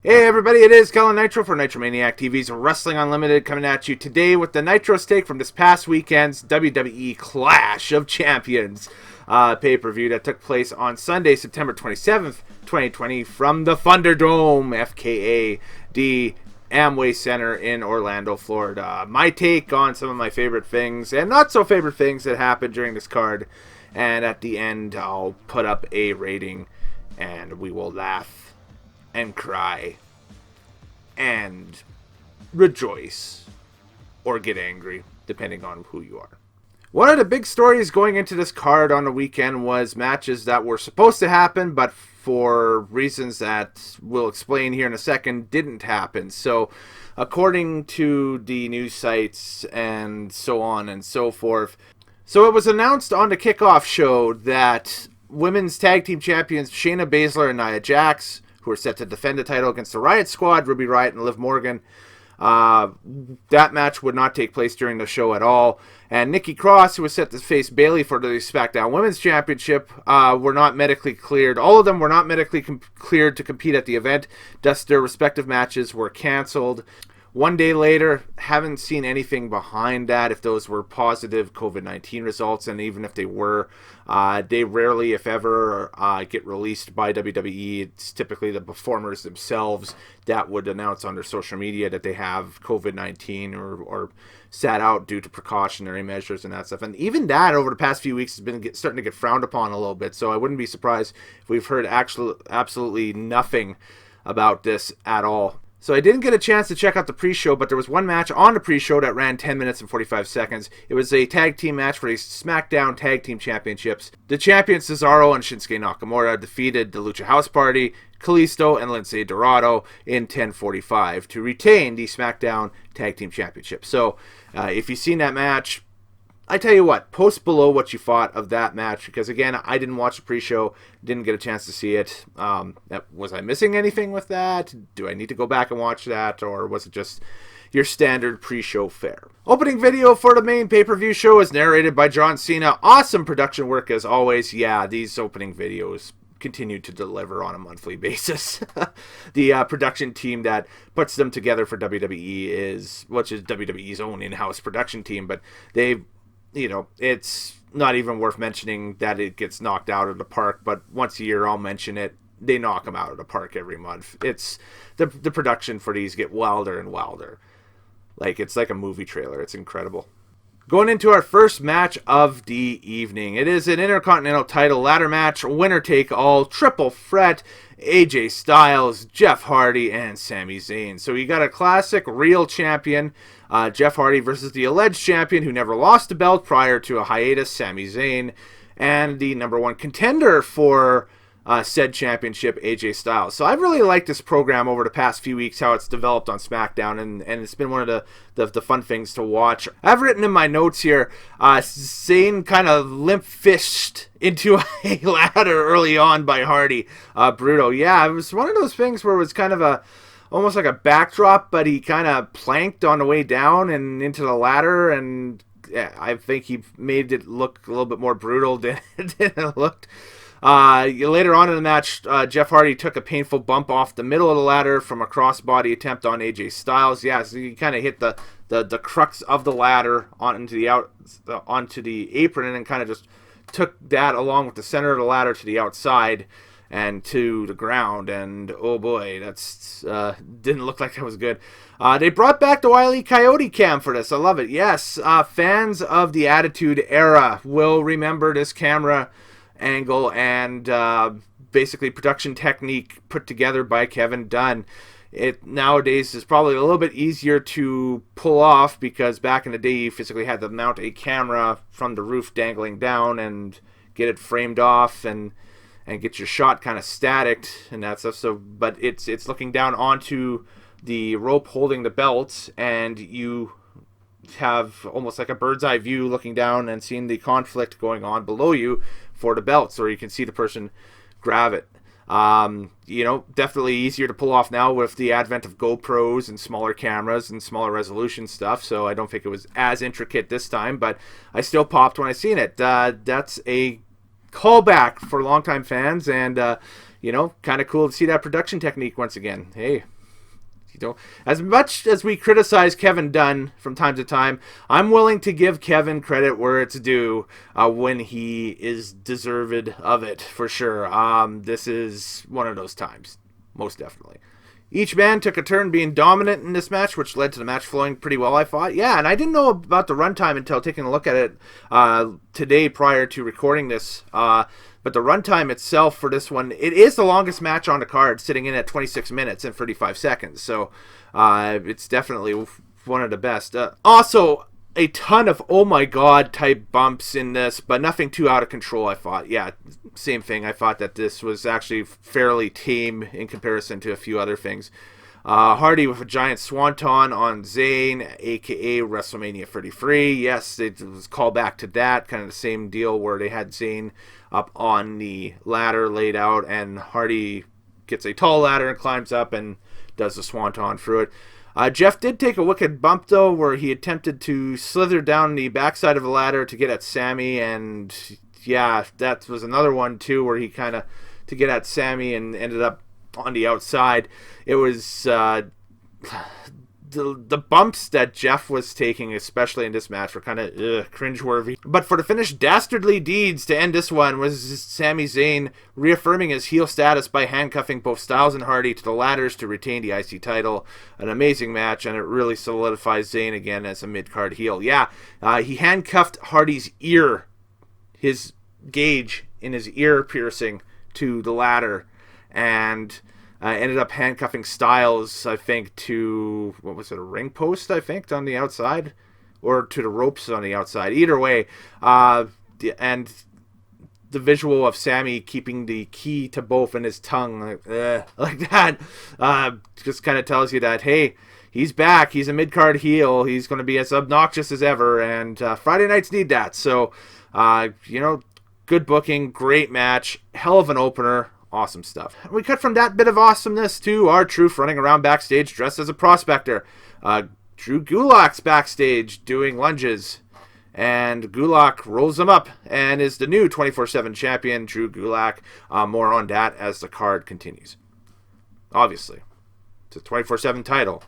Hey everybody, it is Colin Nitro for Nitromaniac TV's Wrestling Unlimited coming at you today with the Nitro Stake from this past weekend's WWE Clash of Champions pay-per-view that took place on Sunday, September 27th, 2020 from the Thunderdome, FKA, the Amway Center in Orlando, Florida. My take on some of my favorite things and not so favorite things that happened during this card, and at the end I'll put up a rating and we will laugh and cry and rejoice or get angry, depending on who you are. One of the big stories going into this card on the weekend was matches that were supposed to happen, but for reasons that we'll explain here in a second, didn't happen. So, according to the news sites and so on and so forth, so it was announced on the kickoff show that women's tag team champions Shayna Baszler and Nia Jax, who are set to defend the title against the Riot Squad, Ruby Riott and Liv Morgan. That match would not take place during the show at all. And Nikki Cross, who was set to face Bayley for the Smackdown Women's Championship, were not medically cleared. All of them were not medically cleared to compete at the event. Thus, their respective matches were canceled. One day later, haven't seen anything behind that, if those were positive COVID-19 results, and even if they were, they rarely, if ever, get released by WWE. It's typically the performers themselves that would announce on their social media that they have COVID-19 or sat out due to precautionary measures and that stuff. And even that, over the past few weeks, has been starting to get frowned upon a little bit, so I wouldn't be surprised if we've heard absolutely nothing about this at all. So I didn't get a chance to check out the pre-show, but there was one match on the pre-show that ran 10 minutes and 45 seconds. It was a tag team match for the Smackdown Tag Team Championships. The champions Cesaro and Shinsuke Nakamura defeated the Lucha House Party, Kalisto, and Lince Dorado in 10:45 to retain the Smackdown Tag Team Championship. So if you've seen that match, I tell you what, post below what you thought of that match, because again, I didn't watch the pre-show, didn't get a chance to see it. Was I missing anything with that? Do I need to go back and watch that, or was it just your standard pre-show fare? Opening video for the main pay-per-view show is narrated by John Cena. Awesome production work as always. Yeah, these opening videos continue to deliver on a monthly basis. The production team that puts them together for WWE which is WWE's own in-house production team, but they've, it's not even worth mentioning that it gets knocked out of the park, but once a year I'll mention it. They knock them out of the park every month. It's the production for these get wilder and wilder. It's like a movie trailer. It's incredible. Going into our first match of the evening. It is an Intercontinental title ladder match, winner take all, triple threat, AJ Styles, Jeff Hardy, and Sami Zayn. So you got a classic real champion, Jeff Hardy versus the alleged champion who never lost the belt prior to a hiatus, Sami Zayn, and the number one contender for said championship, AJ Styles. So I've really liked this program over the past few weeks, how it's developed on SmackDown, and it's been one of the fun things to watch. I've written in my notes here, Zayn kind of limp-fished into a ladder early on by Hardy. Brutal. Yeah, it was one of those things where it was kind of almost like a backdrop, but he kind of planked on the way down and into the ladder, and I think he made it look a little bit more brutal than it looked. Later on in the match, Jeff Hardy took a painful bump off the middle of the ladder from a crossbody attempt on AJ Styles. Yeah, so he kind of hit the crux of the ladder onto the apron, and then kind of just took that along with the center of the ladder to the outside and to the ground. And oh boy, that's didn't look like that was good. They brought back the Wile E. Coyote cam for this. I love it. Yes, fans of the Attitude Era will remember this camera angle and basically production technique put together by Kevin Dunn. It nowadays is probably a little bit easier to pull off, because back in the day you physically had to mount a camera from the roof dangling down and get it framed off and get your shot kind of staticked and that stuff. So, but it's looking down onto the rope holding the belt, and you have almost like a bird's eye view looking down and seeing the conflict going on below you for the belts, or you can see the person grab it. Definitely easier to pull off now with the advent of GoPros and smaller cameras and smaller resolution stuff, so I don't think it was as intricate this time, but I still popped when I seen it. That's a callback for longtime fans, and kind of cool to see that production technique once again. Hey, as much as we criticize Kevin Dunn from time to time, I'm willing to give Kevin credit where it's due when he is deserved of it, for sure. This is one of those times, most definitely. Each man took a turn being dominant in this match, which led to the match flowing pretty well, I thought. Yeah, and I didn't know about the runtime until taking a look at it today prior to recording this. But the runtime itself for this one, it is the longest match on the card, sitting in at 26 minutes and 35 seconds. So it's definitely one of the best. Also, a ton of oh my god type bumps in this, but nothing too out of control, I thought. Yeah, same thing. I thought that this was actually fairly tame in comparison to a few other things. Hardy with a giant swanton on Zayn, aka WrestleMania 33. Yes, it was called back to that. Kind of the same deal where they had Zayn up on the ladder laid out, and Hardy gets a tall ladder and climbs up and does the swanton through it. Jeff did take a wicked bump, though, where he attempted to slither down the backside of the ladder to get at Sami, and yeah, that was another one, too, where he kind of, to get at Sami and ended up on the outside. It was the bumps that Jeff was taking, especially in this match, were kind of cringeworthy. But for the finish, dastardly deeds to end this one was Sami Zayn reaffirming his heel status by handcuffing both Styles and Hardy to the ladders to retain the IC title. An amazing match, and it really solidifies Zayn again as a mid-card heel. Yeah, he handcuffed Hardy's ear, his gauge in his ear piercing, to the ladder, and ended up handcuffing Styles, I think, to, what was it, a ring post, I think, on the outside? Or to the ropes on the outside. Either way, and the visual of Sami keeping the key to both in his tongue, like that, just kind of tells you that, hey, he's back, he's a mid-card heel, he's going to be as obnoxious as ever, and Friday nights need that. So, good booking, great match, hell of an opener. Awesome stuff. We cut from that bit of awesomeness to R-Truth running around backstage dressed as a prospector. Drew Gulak's backstage doing lunges, and Gulak rolls him up and is the new 24/7 champion, Drew Gulak. More on that as the card continues. Obviously, it's a 24/7 title.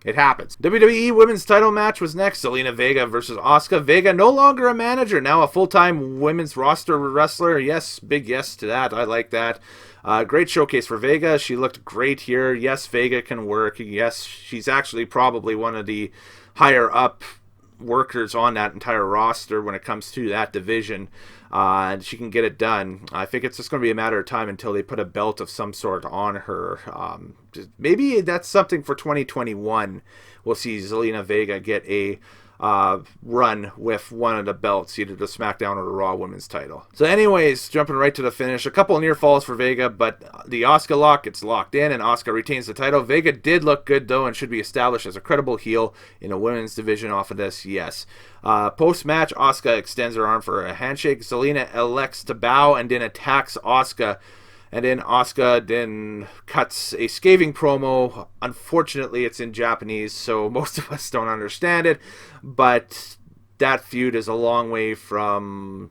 It happens. WWE Women's title match was next. Zelina Vega versus Asuka. Vega no longer a manager, now a full-time women's roster wrestler. Yes, big yes to that. I like that. Great showcase for Vega. She looked great here. Yes, Vega can work. Yes, she's actually probably one of the higher up workers on that entire roster when it comes to that division. And she can get it done. I think it's just going to be a matter of time until they put a belt of some sort on her. Maybe that's something for 2021. We'll see Zelina Vega get a run with one of the belts, either the Smackdown or the Raw Women's title. So anyways, jumping right to the finish, a couple of near falls for Vega, but the Asuka lock gets locked in and Asuka retains the title. Vega did look good though and should be established as a credible heel in a women's division off of this, yes. Post-match, Asuka extends her arm for a handshake. Zelina elects to bow and then attacks Asuka. And then Asuka then cuts a scathing promo. Unfortunately, it's in Japanese, so most of us don't understand it. But that feud is a long way from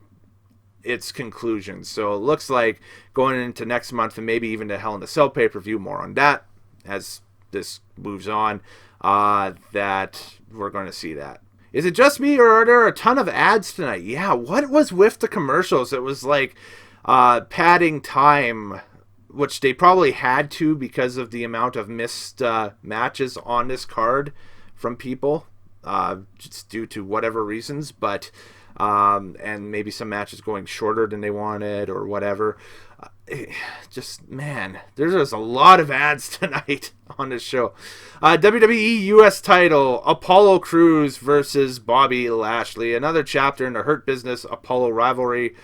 its conclusion. So it looks like going into next month and maybe even the Hell in a Cell pay-per-view, more on that as this moves on, that we're going to see that. Is it just me, or are there a ton of ads tonight? Yeah, what was with the commercials? It was like padding time, which they probably had to because of the amount of missed matches on this card from people, just due to whatever reasons, but and maybe some matches going shorter than they wanted or whatever. Just, man, there's just a lot of ads tonight on this show. WWE US title, Apollo Crews versus Bobby Lashley. Another chapter in the Hurt Business Apollo rivalry.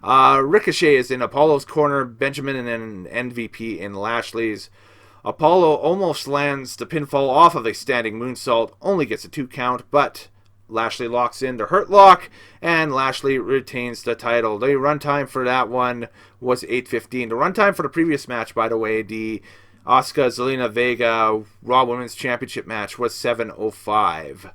Ricochet is in Apollo's corner, Benjamin and an MVP in Lashley's. Apollo almost lands the pinfall off of a standing moonsault, only gets a 2 count, but Lashley locks in the Hurt Lock, and Lashley retains the title. The runtime for that one was 8:15. The runtime for the previous match, by the way, the Asuka Zelina Vega Raw Women's Championship match, was 7:05.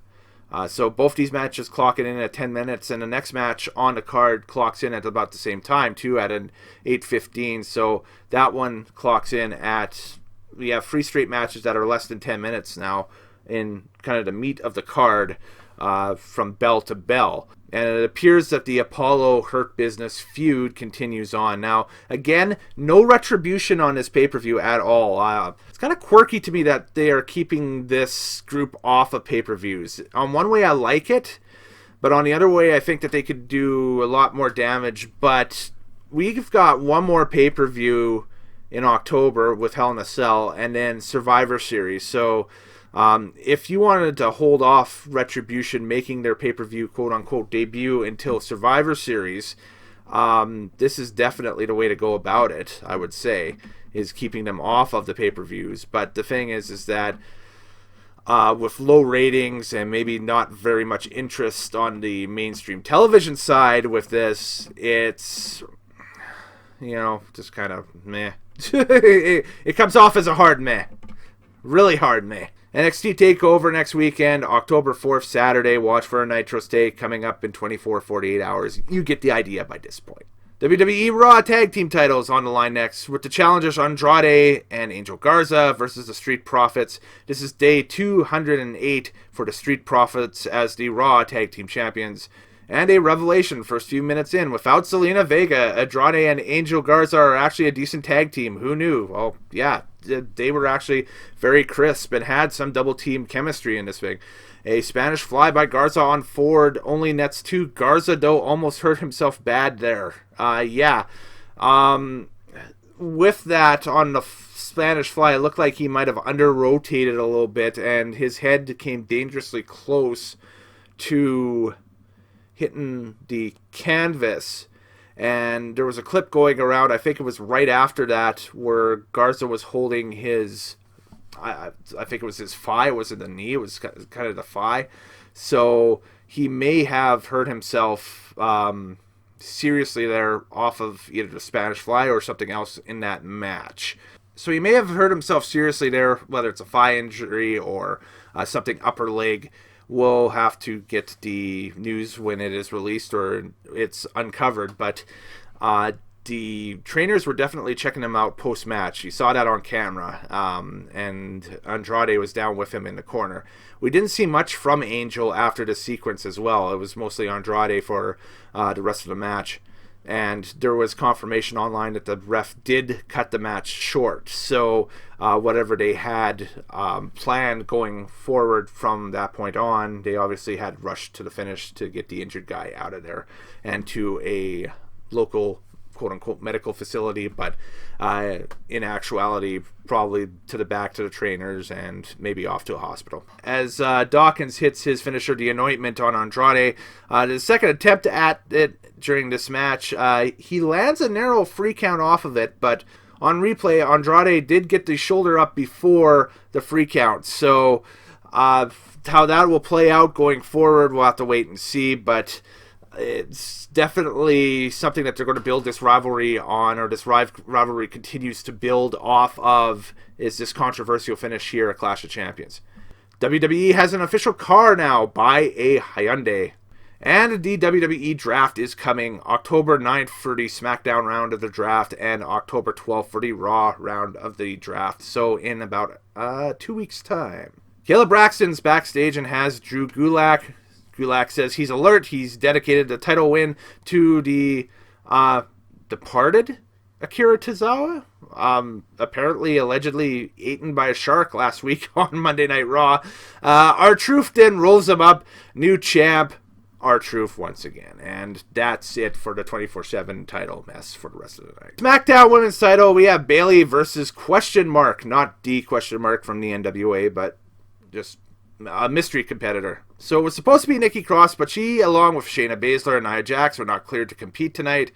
So both these matches clocking in at 10 minutes, and the next match on the card clocks in at about the same time, too, at an 8:15. So that one clocks in at, we have 3 straight matches that are less than 10 minutes now in kind of the meat of the card, from bell to bell. And it appears that the Apollo Hurt Business feud continues on. Now, again, no retribution on this pay-per-view at all. It's kind of quirky to me that they are keeping this group off of pay-per-views. On one way, I like it, but on the other way, I think that they could do a lot more damage. But we've got one more pay-per-view in October with Hell in a Cell, and then Survivor Series. So if you wanted to hold off Retribution making their pay-per-view quote-unquote debut until Survivor Series, this is definitely the way to go about it, I would say, is keeping them off of the pay-per-views. But the thing is that with low ratings and maybe not very much interest on the mainstream television side with this, it's, just kind of meh. It comes off as a hard meh. Really hard meh. NXT TakeOver next weekend, October 4th, Saturday. Watch for a Nitro Stake coming up in 48 hours. You get the idea by this point. WWE Raw Tag Team titles on the line next, with the challengers Andrade and Angel Garza versus the Street Profits. This is day 208 for the Street Profits as the Raw Tag Team Champions. And a revelation first few minutes in. Without Zelina Vega, Andrade and Angel Garza are actually a decent tag team. Who knew? Well, yeah, they were actually very crisp and had some double team chemistry in this thing. A Spanish fly by Garza on Ford only nets 2. Garza, though, almost hurt himself bad there. With that on the Spanish fly, it looked like he might have under-rotated a little bit, and his head came dangerously close to hitting the canvas. And there was a clip going around, I think it was right after that, where Garza was holding his, I think it was his thigh, was it the knee? It was kind of the thigh. So he may have hurt himself seriously there off of either the Spanish fly or something else in that match. So he may have hurt himself seriously there, whether it's a thigh injury or something upper leg. We'll have to get the news when it is released or it's uncovered. But the trainers were definitely checking him out post-match. You saw that on camera. And Andrade was down with him in the corner. We didn't see much from Angel after the sequence as well. It was mostly Andrade for the rest of the match. And there was confirmation online that the ref did cut the match short. So whatever they had planned going forward from that point on, they obviously had rushed to the finish to get the injured guy out of there and to a local quote-unquote medical facility, but in actuality probably to the back to the trainers and maybe off to a hospital. As Dawkins hits his finisher, the anointment on Andrade, the second attempt at it during this match, he lands a narrow free count off of it, but on replay, Andrade did get the shoulder up before the free count. So how that will play out going forward, we'll have to wait and see, but it's definitely something that they're going to build this rivalry on, or this rivalry continues to build off of, is this controversial finish here at Clash of Champions. WWE has an official car now by a Hyundai. And the WWE Draft is coming October 9th for the Smackdown round of the draft and October 12th for the Raw round of the draft. So in about 2 weeks' time. Caleb Braxton's backstage and has Drew Gulak. Gulak says he's alert. He's dedicated the title win to the departed Akira Tozawa. Apparently, allegedly eaten by a shark last week on Monday Night Raw. R-Truth then rolls him up. New champ. R-Truth once again. And that's it for the 24/7 title mess for the rest of the night. SmackDown Women's title, we have Bayley versus question mark. Not the question mark from the NWA, but just a mystery competitor. So it was supposed to be Nikki Cross, but she, along with Shayna Baszler and Nia Jax, were not cleared to compete tonight.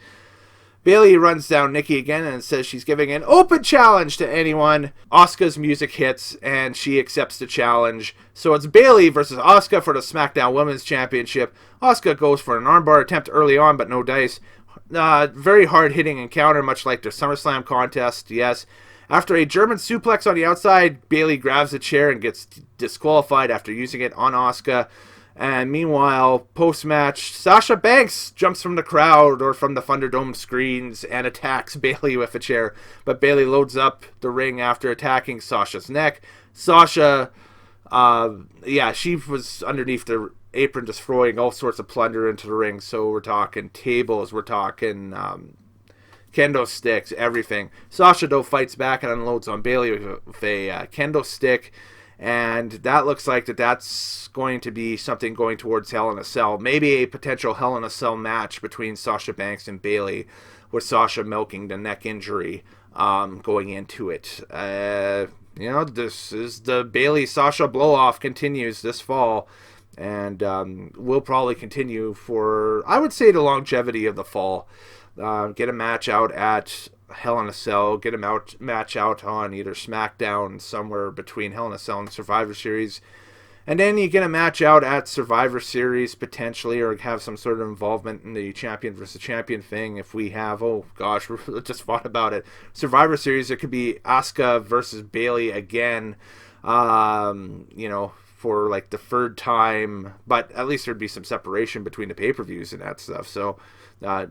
Bayley runs down Nikki again and says she's giving an open challenge to anyone. Asuka's music hits, and she accepts the challenge. So it's Bayley versus Asuka for the SmackDown Women's Championship. Asuka goes for an armbar attempt early on, but no dice. Very hard-hitting encounter, much like the SummerSlam contest, yes. After a German suplex on the outside, Bayley grabs a chair and gets disqualified after using it on Asuka. And meanwhile, post-match, Sasha Banks jumps from the crowd or from the Thunderdome screens and attacks Bayley with a chair. But Bayley loads up the ring after attacking Sasha's neck. Sasha, she was underneath the apron just throwing all sorts of plunder into the ring. So we're talking tables, we're talking kendo sticks, everything. Sasha, though, fights back and unloads on Bayley with a kendo stick. And that looks like that's going to be something going towards Hell in a Cell. Maybe a potential Hell in a Cell match between Sasha Banks and Bayley, with Sasha milking the neck injury going into it. This is the Bayley-Sasha blow-off continues this fall. And will probably continue for, I would say, the longevity of the fall. Get a match out at Hell in a Cell, get a match out on either Smackdown, somewhere between Hell in a Cell and Survivor Series, and then you get a match out at Survivor Series potentially, or have some sort of involvement in the champion versus champion thing. If we have, we just thought about it, Survivor Series, it could be Asuka versus Bayley again, for like the third time, but at least there'd be some separation between the pay-per-views and that stuff. So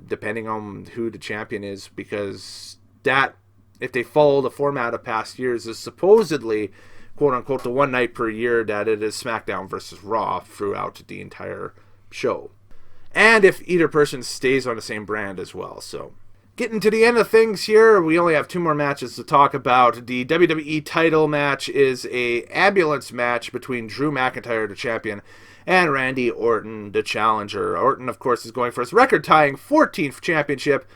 depending on who the champion is, because that, if they follow the format of past years, is supposedly, quote unquote, the one night per year that it is SmackDown versus Raw throughout the entire show. And if either person stays on the same brand as well. So getting to the end of things here, we only have two more matches to talk about. The WWE title match is a ambulance match between Drew McIntyre, the champion, and Randy Orton, the challenger. Orton, of course, is going for his record-tying 14th championship.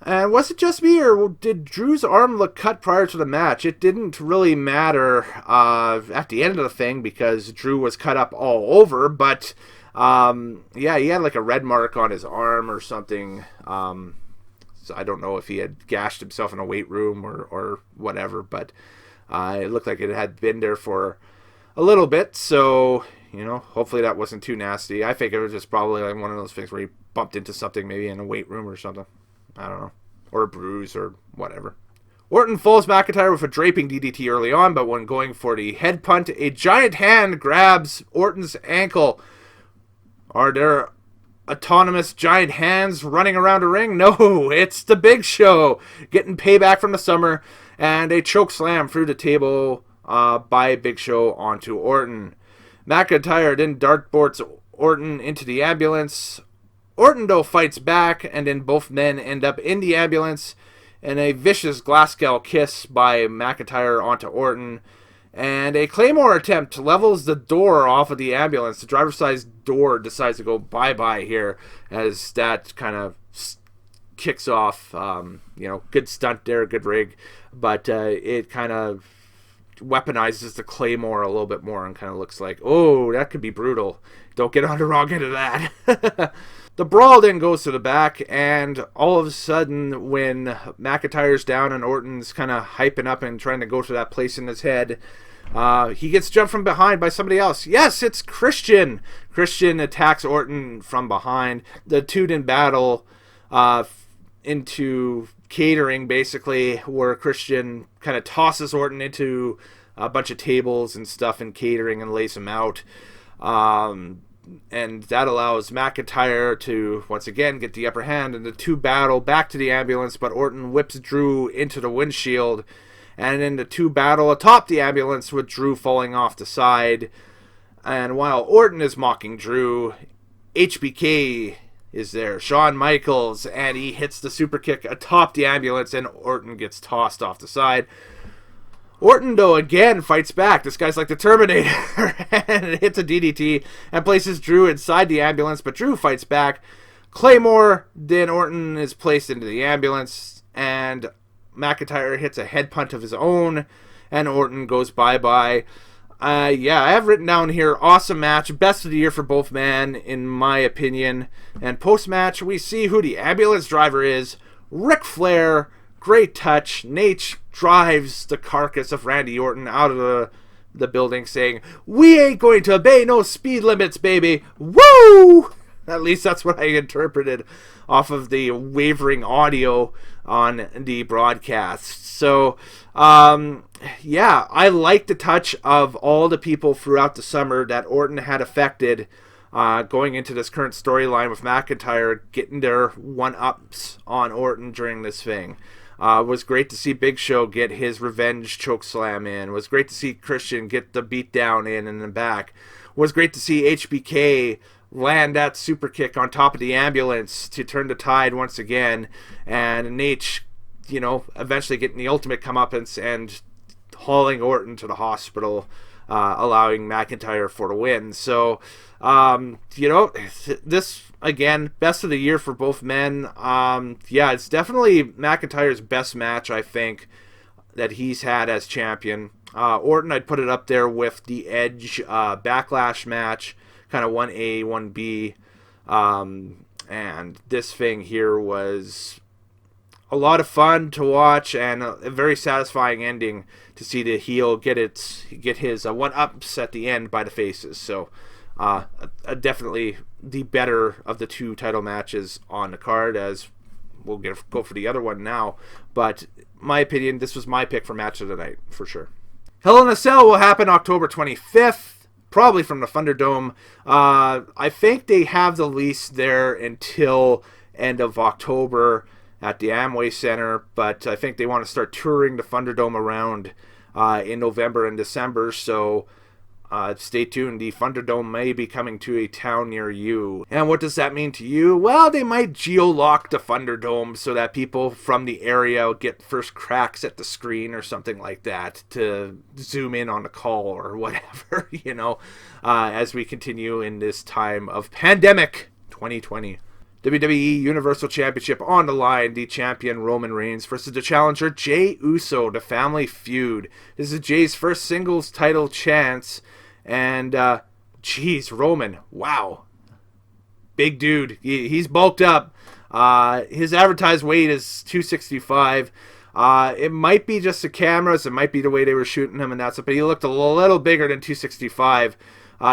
And was it just me, or did Drew's arm look cut prior to the match? It didn't really matter at the end of the thing, because Drew was cut up all over, but he had like a red mark on his arm or something. So I don't know if he had gashed himself in a weight room or whatever, but it looked like it had been there for a little bit. So, hopefully that wasn't too nasty. I think it was just probably like one of those things where he bumped into something maybe in a weight room or something. I don't know. Or a bruise or whatever. Orton falls McIntyre with a draping DDT early on, but when going for the head punt, a giant hand grabs Orton's ankle. Are there autonomous giant hands running around a ring? No, it's the Big Show getting payback from the summer, and a choke slam through the table by Big Show onto Orton. McIntyre then dartboards Orton into the ambulance. Orton, though, fights back, and then both men end up in the ambulance, and a vicious Glasgow kiss by McIntyre onto Orton. And a Claymore attempt levels the door off of the ambulance. The driver's side door decides to go bye-bye here, as that kind of kicks off. Good stunt there, good rig. But it kind of weaponizes the Claymore a little bit more and kind of looks like, oh, that could be brutal. Don't get on the wrong end of that. The brawl then goes to the back, and all of a sudden, when McIntyre's down and Orton's kind of hyping up and trying to go to that place in his head, he gets jumped from behind by somebody else. Yes, it's Christian. Christian attacks Orton from behind. The two then battle into catering, basically, where Christian kind of tosses Orton into a bunch of tables and stuff in catering and lays him out. And that allows McIntyre to, once again, get the upper hand, and the two battle back to the ambulance, but Orton whips Drew into the windshield, and then the two battle atop the ambulance with Drew falling off the side. And while Orton is mocking Drew, HBK is there, Shawn Michaels, and he hits the super kick atop the ambulance, and Orton gets tossed off the side. Orton, though, again fights back. This guy's like the Terminator, and hits a DDT and places Drew inside the ambulance, but Drew fights back. Claymore, then Orton is placed into the ambulance, and McIntyre hits a head punt of his own, and Orton goes bye-bye. I have written down here, awesome match, best of the year for both men, in my opinion. And post-match, we see who the ambulance driver is, Ric Flair. Great touch. Nate drives the carcass of Randy Orton out of the building saying, "We ain't going to obey no speed limits, baby. Woo!" At least that's what I interpreted off of the wavering audio on the broadcast. So, yeah, I like the touch of all the people throughout the summer that Orton had affected going into this current storyline with McIntyre getting their one-ups on Orton during this thing. Was great to see Big Show get his revenge chokeslam in. Was great to see Christian get the beatdown in and then back. Was great to see HBK land that super kick on top of the ambulance to turn the tide once again. And Nate, eventually getting the ultimate comeuppance and hauling Orton to the hospital, allowing McIntyre for the win. So, this, again, best of the year for both men. It's definitely McIntyre's best match, I think, that he's had as champion. Orton, I'd put it up there with the Edge Backlash match, kind of 1A, 1B. And this thing here was a lot of fun to watch and a very satisfying ending to see the heel get his one-ups at the end by the faces. So definitely the better of the two title matches on the card, as we'll go for the other one now. But my opinion, this was my pick for match of the night for sure. Hell in a Cell will happen October 25th, probably from the Thunderdome. I think they have the lease there until end of October at the Amway Center, but I think they want to start touring the Thunderdome around in November and December, so stay tuned. The Thunderdome may be coming to a town near you. And what does that mean to you? Well, they might geolock the Thunderdome so that people from the area get first cracks at the screen or something like that to zoom in on the call or whatever, as we continue in this time of pandemic 2020. WWE Universal Championship on the line. The champion Roman Reigns versus the challenger Jey Uso, the Family Feud. This is Jey's first singles title chance. And, Roman, wow. Big dude. He's bulked up. His advertised weight is 265. It might be just the cameras. It might be the way they were shooting him and that's it. But he looked a little bigger than 265.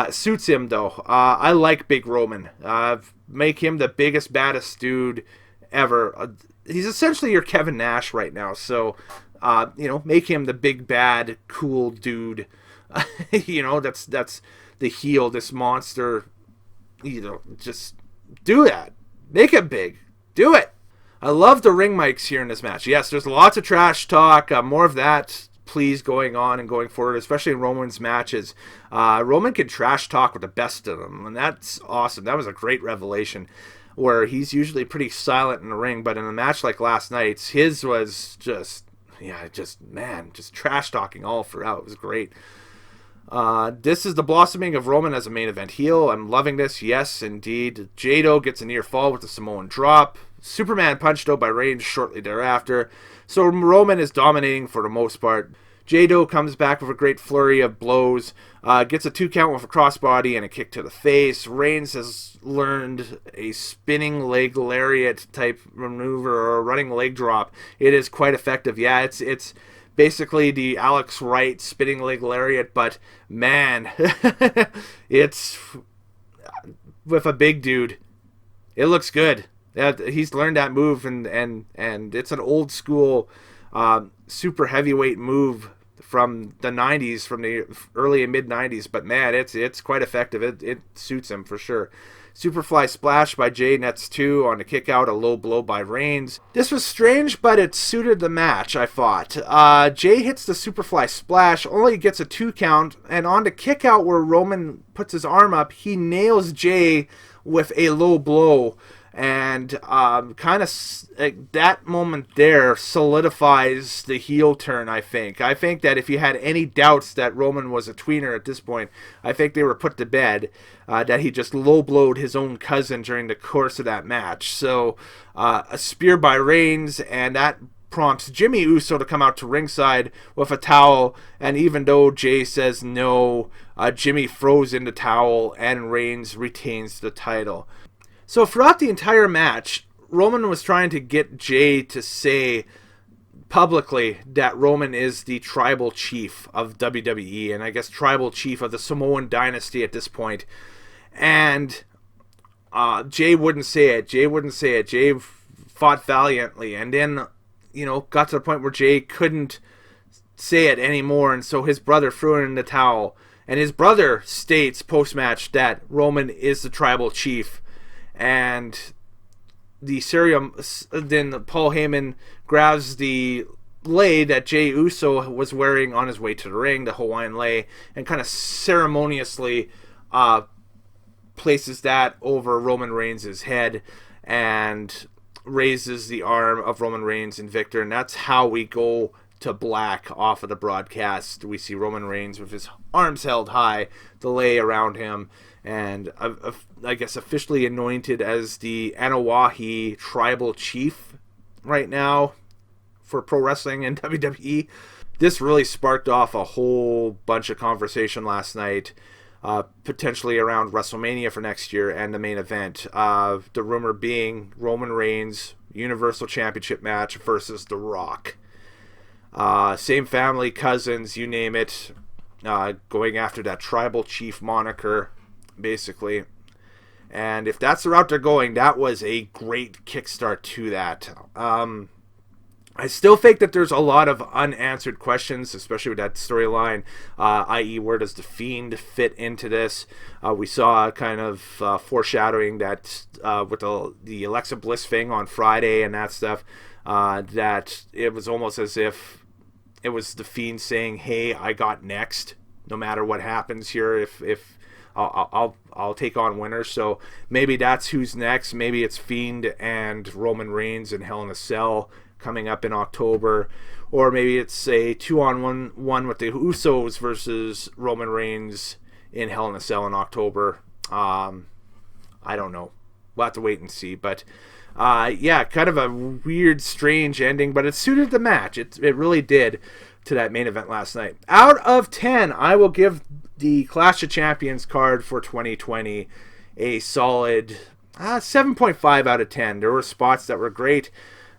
Suits him, though. I like Big Roman. Make him the biggest, baddest dude ever. He's essentially your Kevin Nash right now. So, make him the big, bad, cool dude. That's the heel, this monster. Just do that. Make it big. Do it. I love the ring mics here in this match. Yes, there's lots of trash talk. More of that, please, going on and going forward, especially in Roman's matches. Roman can trash talk with the best of them, and that's awesome. That was a great revelation, where he's usually pretty silent in the ring, but in a match like last night's, his was just trash talking all throughout. It was great. This is the blossoming of Roman as a main event heel. I'm loving this. Yes, indeed. Jado gets a near fall with the Samoan drop. Superman punched out by Reigns shortly thereafter. So Roman is dominating for the most part. Jado comes back with a great flurry of blows. Gets a 2 count with a crossbody and a kick to the face. Reigns has learned a spinning leg lariat type maneuver or a running leg drop. It is quite effective. Yeah, it's basically the Alex Wright spinning leg lariat, but man, it's with a big dude. It looks good. He's learned that move, and it's an old school super heavyweight move from the 90s, from the early and mid 90s, but man, it's quite effective. It suits him for sure. Superfly splash by Jey nets 2 on a kick out, a low blow by Reigns. This was strange, but it suited the match, I thought. Jey hits the Superfly splash, only gets a 2 count, and on the kick out where Roman puts his arm up, he nails Jey with a low blow. And that moment there solidifies the heel turn, I think. I think that if you had any doubts that Roman was a tweener at this point, I think they were put to bed, that he just low-blowed his own cousin during the course of that match. So, a spear by Reigns, and that prompts Jimmy Uso to come out to ringside with a towel, and even though Jey says no, Jimmy throws in the towel, and Reigns retains the title. So throughout the entire match, Roman was trying to get Jey to say publicly that Roman is the tribal chief of WWE, and I guess tribal chief of the Samoan dynasty at this point. And Jey wouldn't say it. Jey fought valiantly, and then, got to the point where Jey couldn't say it anymore, and so his brother threw in the towel. And his brother states post-match that Roman is the tribal chief, and then Paul Heyman grabs the lei that Jey Uso was wearing on his way to the ring, the Hawaiian lei, and kind of ceremoniously places that over Roman Reigns' head and raises the arm of Roman Reigns and Victor, and that's how we go to black off of the broadcast. We see Roman Reigns with his arms held high, the lei around him, and I guess officially anointed as the Anawahi tribal chief right now for pro wrestling and WWE. This really sparked off a whole bunch of conversation last night, potentially around WrestleMania for next year and the main event. The rumor being Roman Reigns Universal Championship match versus The Rock. Same family, cousins, you name it, going after that tribal chief moniker, basically. And if that's the route they're going, that was a great kickstart to that. I still think that there's a lot of unanswered questions, especially with that storyline, i.e. where does The Fiend fit into this? We saw kind of foreshadowing that with the Alexa Bliss thing on Friday and that stuff, that it was almost as if it was The Fiend saying, hey, I got next, no matter what happens here, if I'll take on winners. So maybe that's who's next. Maybe it's Fiend and Roman Reigns in Hell in a Cell coming up in October, or maybe it's a 2-on-1 with the Usos versus Roman Reigns in Hell in a Cell in October. I don't know. We'll have to wait and see. But yeah, kind of a weird, strange ending, but it suited the match. It really did to that main event last night. Out of 10, I will give the Clash of Champions card for 2020 a solid 7.5 out of 10. There were spots that were great,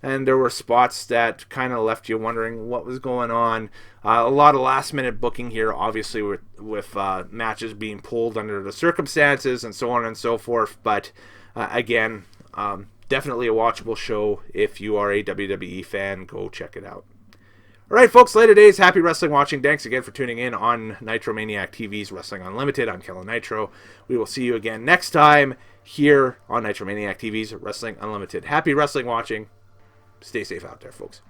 and there were spots that kind of left you wondering what was going on. A lot of last-minute booking here, obviously, with matches being pulled under the circumstances and so on and so forth. But again, definitely a watchable show. If you are a WWE fan, go check it out. All right, folks, later days, happy wrestling watching. Thanks again for tuning in on Nitromaniac TV's Wrestling Unlimited. I'm Kellen Nitro. We will see you again next time here on Nitromaniac TV's Wrestling Unlimited. Happy wrestling watching. Stay safe out there, folks.